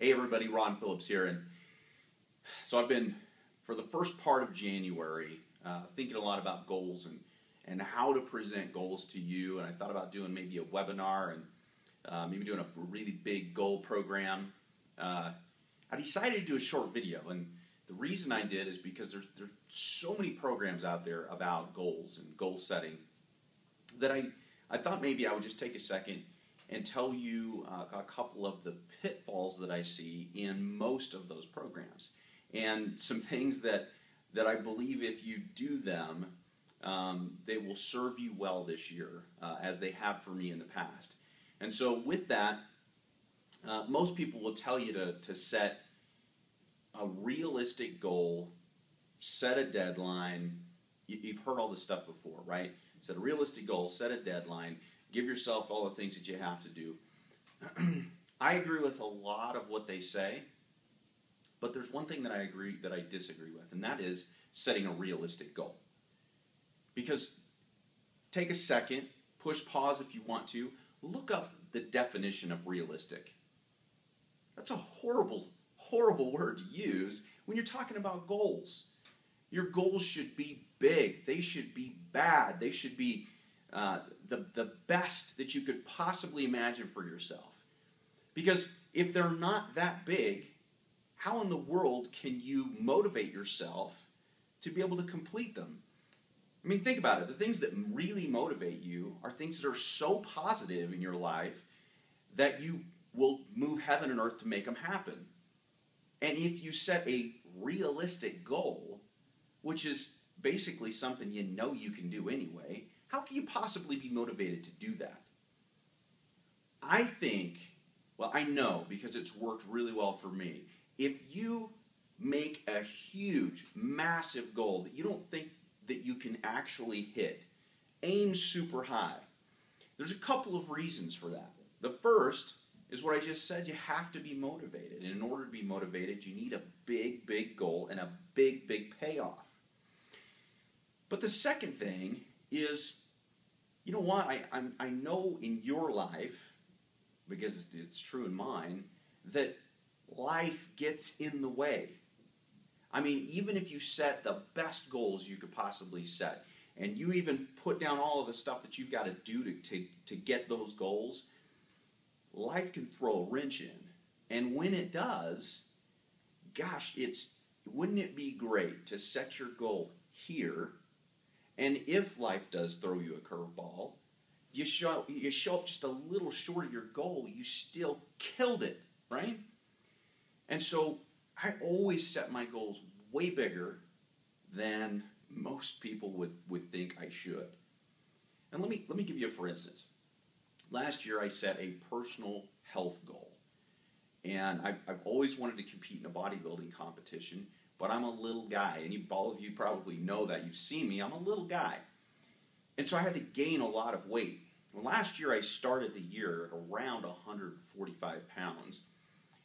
Hey everybody, Ron Phillips here, and so I've been, for the first part of January, thinking a lot about goals and how to present goals to you, and I thought about doing maybe a webinar and maybe doing a really big goal program. I decided to do a short video, and the reason I did is because there's so many programs out there about goals and goal setting that I thought maybe I would just take a second and tell you a couple of the pitfalls that I see in most of those programs, and some things that I believe if you do them, they will serve you well this year, as they have for me in the past. And so with that, most people will tell you to set a realistic goal, set a deadline. You've heard all this stuff before, right? Set a realistic goal, set a deadline, give yourself all the things that you have to do. I agree with a lot of what they say, but there's one thing that I disagree with, and that is setting a realistic goal. Because take a second, push pause if you want to, look up the definition of realistic. That's a horrible, horrible word to use when you're talking about goals. Your goals should be big. They should be bad. They should be the best that you could possibly imagine for yourself. Because if they're not that big, how in the world can you motivate yourself to be able to complete them? I mean, think about it. The things that really motivate you are things that are so positive in your life that you will move heaven and earth to make them happen. And if you set a realistic goal, which is basically something you know you can do anyway, how can you possibly be motivated to do that? I think, well, I know because it's worked really well for me. If you make a huge, massive goal that you don't think that you can actually hit, aim super high. There's a couple of reasons for that. The first is what I just said, you have to be motivated. And in order to be motivated, you need a big, big goal and a big, big payoff. But the second thing is, you know what, I know in your life, because it's true in mine, that life gets in the way. I mean, even if you set the best goals you could possibly set, and you even put down all of the stuff that you've got to do to get those goals, life can throw a wrench in. And when it does, gosh, wouldn't it be great to set your goal here, and if life does throw you a curveball, you show up just a little short of your goal, you still killed it, right? And so I always set my goals way bigger than most people would think I should. And let me give you a for instance. Last year I set a personal health goal. And I've always wanted to compete in a bodybuilding competition, but I'm a little guy, and all of you probably know that. You've seen me, I'm a little guy. And so I had to gain a lot of weight. Well, last year I started the year at around 145 pounds,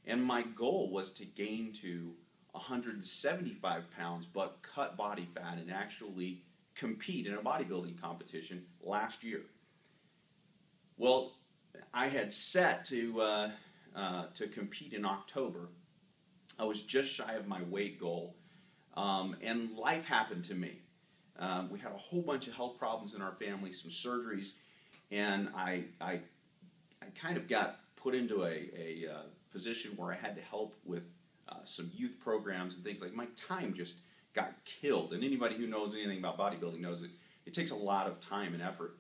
and my goal was to gain to 175 pounds, but cut body fat and actually compete in a bodybuilding competition last year. Well, I had set to compete in October. I was just shy of my weight goal, and life happened to me. We had a whole bunch of health problems in our family, some surgeries, and I kind of got put into a position where I had to help with some youth programs and things like. My time just got killed, and anybody who knows anything about bodybuilding knows that it takes a lot of time and effort,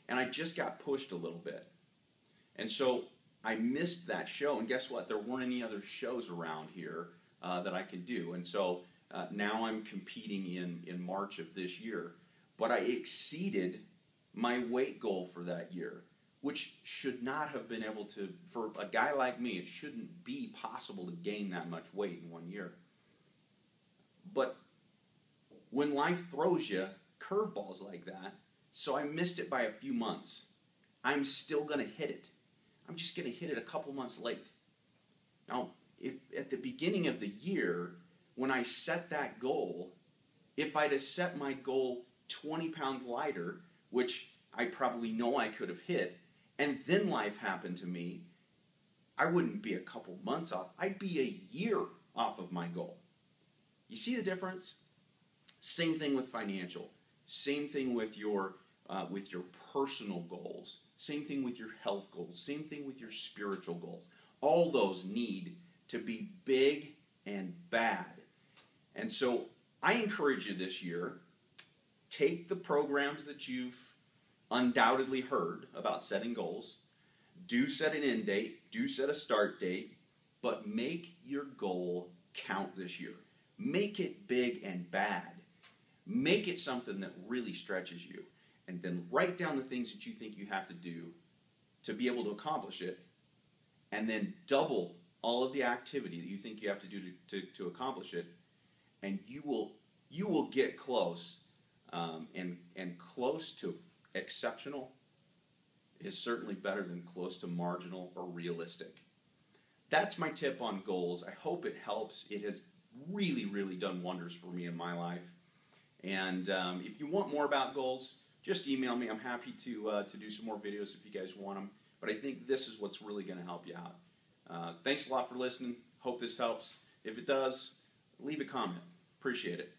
and I just got pushed a little bit. And so I missed that show, and guess what? There weren't any other shows around here that I could do. And so now I'm competing in March of this year. But I exceeded my weight goal for that year, which should not have been able to, for a guy like me, it shouldn't be possible to gain that much weight in 1 year. But when life throws you curveballs like that, so I missed it by a few months, I'm still going to hit it. I'm just going to hit it a couple months late. Now, if at the beginning of the year, when I set that goal, if I'd have set my goal 20 pounds lighter, which I probably know I could have hit, and then life happened to me, I wouldn't be a couple months off. I'd be a year off of my goal. You see the difference? Same thing with financial. Same thing with your personal goals. Same thing with your health goals. Same thing with your spiritual goals. All those need to be big and bad. And so I encourage you this year, take the programs that you've undoubtedly heard about setting goals, do set an end date, do set a start date, but make your goal count this year. Make it big and bad. Make it something that really stretches you. And then write down the things that you think you have to do to be able to accomplish it. And then double all of the activity that you think you have to do to accomplish it. And you will get close. And close to exceptional is certainly better than close to marginal or realistic. That's my tip on goals. I hope it helps. It has really, really done wonders for me in my life. And if you want more about goals, just email me. I'm happy to do some more videos if you guys want them. But I think this is what's really going to help you out. Thanks a lot for listening. Hope this helps. If it does, leave a comment. Appreciate it.